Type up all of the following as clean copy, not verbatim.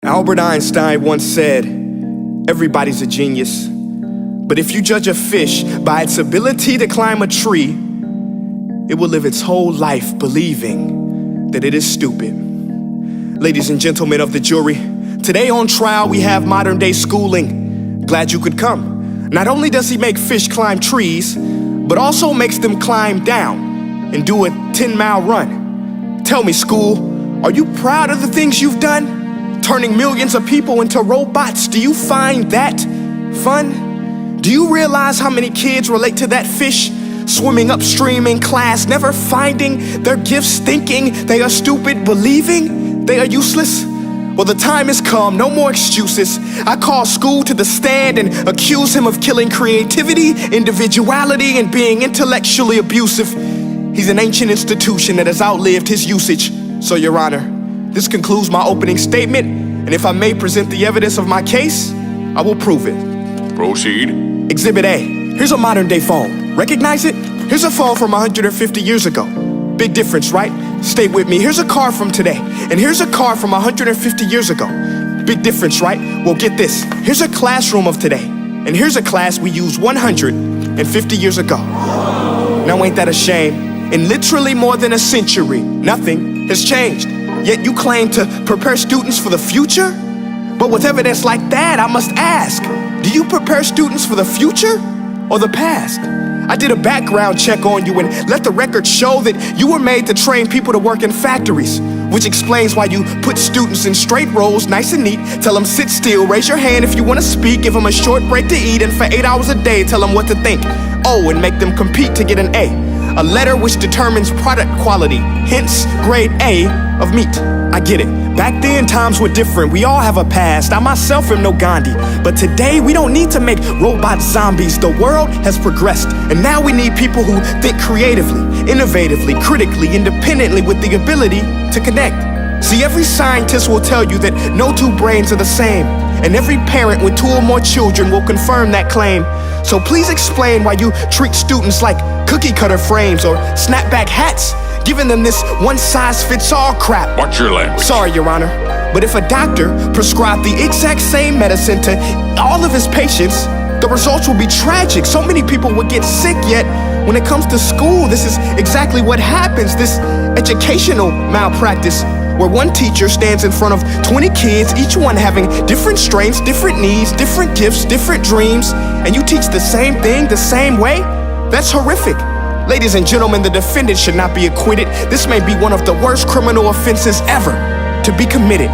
Albert Einstein once said, "Everybody's a genius, but if you judge a fish by its ability to climb a tree, it will live its whole life believing that it is stupid." Ladies and gentlemen of the jury, today on trial we have modern day schooling. Glad you could come. Not only does he make fish climb trees, but also makes them climb down and do a 10-mile run. Tell me, school, are you proud of the things you've done? Turning millions of people into robots, do you find that fun? Do you realize how many kids relate to that fish swimming upstream in class, never finding their gifts, thinking they are stupid, believing they are useless? Well, the time has come, no more excuses. I call school to the stand and accuse him of killing creativity, individuality, and being intellectually abusive. He's an ancient institution that has outlived his usage. So, Your Honor, this concludes my opening statement, and if I may present the evidence of my case, I will prove it. Proceed. Exhibit A. Here's a modern day phone. Recognize it? Here's a phone from 150 years ago. Big difference, right? Stay with me. Here's a car from today, and here's a car from 150 years ago. Big difference, right? Well, get this. Here's a classroom of today, and here's a class we used 150 years ago. Now, ain't that a shame? In literally more than a century, nothing has changed. Yet you claim to prepare students for the future? But with evidence like that, I must ask, do you prepare students for the future or the past? I did a background check on you and let the record show that you were made to train people to work in factories, which explains why you put students in straight rows, nice and neat, tell them sit still, raise your hand if you want to speak, give them a short break to eat, and for 8 hours a day, tell them what to think. Oh, and make them compete to get an A letter which determines product quality, hence grade A of meat. I get it. Back then, times were different. We all have a past. I myself am no Gandhi. But today, we don't need to make robot zombies. The world has progressed. And now we need people who think creatively, innovatively, critically, independently, with the ability to connect. See, every scientist will tell you that no two brains are the same. And every parent with 2 or more children will confirm that claim. So please explain why you treat students like cookie cutter frames or snapback hats, giving them this one-size-fits-all crap. Watch your language. Sorry, Your Honor, but if a doctor prescribed the exact same medicine to all of his patients, the results will be tragic. So many people would get sick, yet when it comes to school, this is exactly what happens, this educational malpractice, where one teacher stands in front of 20 kids, each one having different strengths, different needs, different gifts, different dreams, and you teach the same thing the same way? That's horrific. Ladies and gentlemen, the defendant should not be acquitted. This may be one of the worst criminal offenses ever to be committed.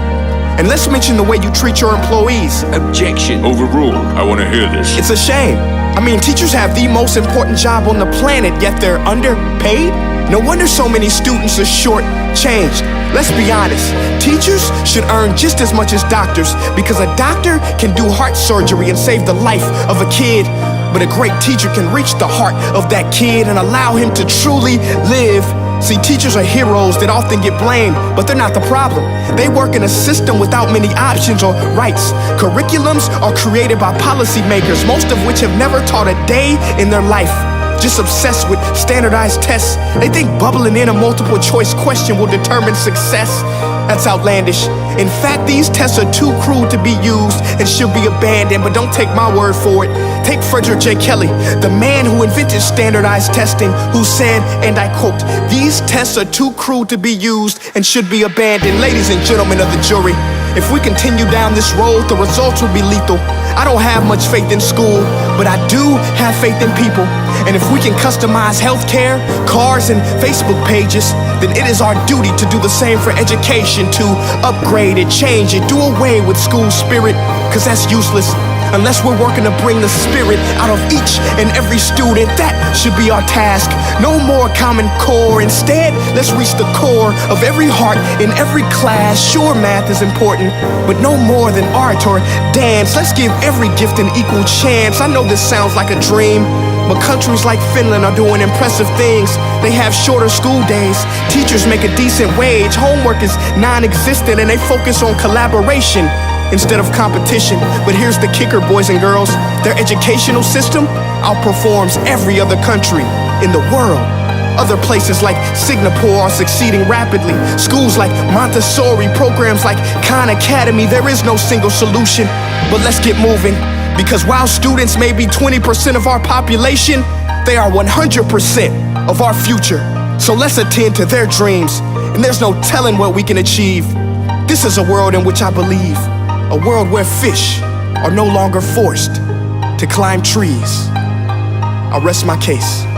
And let's mention the way you treat your employees. Objection. Overruled. I want to hear this. It's a shame. I mean, teachers have the most important job on the planet, yet they're underpaid? No wonder so many students are short-changed. Let's be honest, teachers should earn just as much as doctors, because a doctor can do heart surgery and save the life of a kid, but a great teacher can reach the heart of that kid and allow him to truly live. See, teachers are heroes that often get blamed, but they're not the problem. They work in a system without many options or rights. Curriculums are created by policymakers, most of which have never taught a day in their life. Just obsessed with standardized tests. They think bubbling in a multiple choice question will determine success. That's outlandish. In fact, these tests are too cruel to be used and should be abandoned, but don't take my word for it. Take Frederick J. Kelly, the man who invented standardized testing, who said, and I quote, "These tests are too cruel to be used and should be abandoned." Ladies and gentlemen of the jury, if we continue down this road, the results will be lethal. I don't have much faith in school, but I do have faith in people. And if we can customize healthcare, cars, and Facebook pages, then it is our duty to do the same for education, to upgrade it, change it, do away with school spirit, because that's useless. Unless we're working to bring the spirit out of each and every student, that should be our task. No more Common Core. Instead, let's reach the core of every heart in every class. Sure, math is important, but no more than art or dance. Let's give every gift an equal chance. I know this sounds like a dream, but countries like Finland are doing impressive things. They have shorter school days, teachers make a decent wage, homework is non-existent, and they focus on collaboration instead of competition. But here's the kicker, boys and girls. Their educational system outperforms every other country in the world. Other places like Singapore are succeeding rapidly. Schools like Montessori, programs like Khan Academy. There is no single solution, but let's get moving. Because while students may be 20% of our population, they are 100% of our future. So let's attend to their dreams, and there's no telling what we can achieve. This is a world in which I believe, a world where fish are no longer forced to climb trees. I'll rest my case.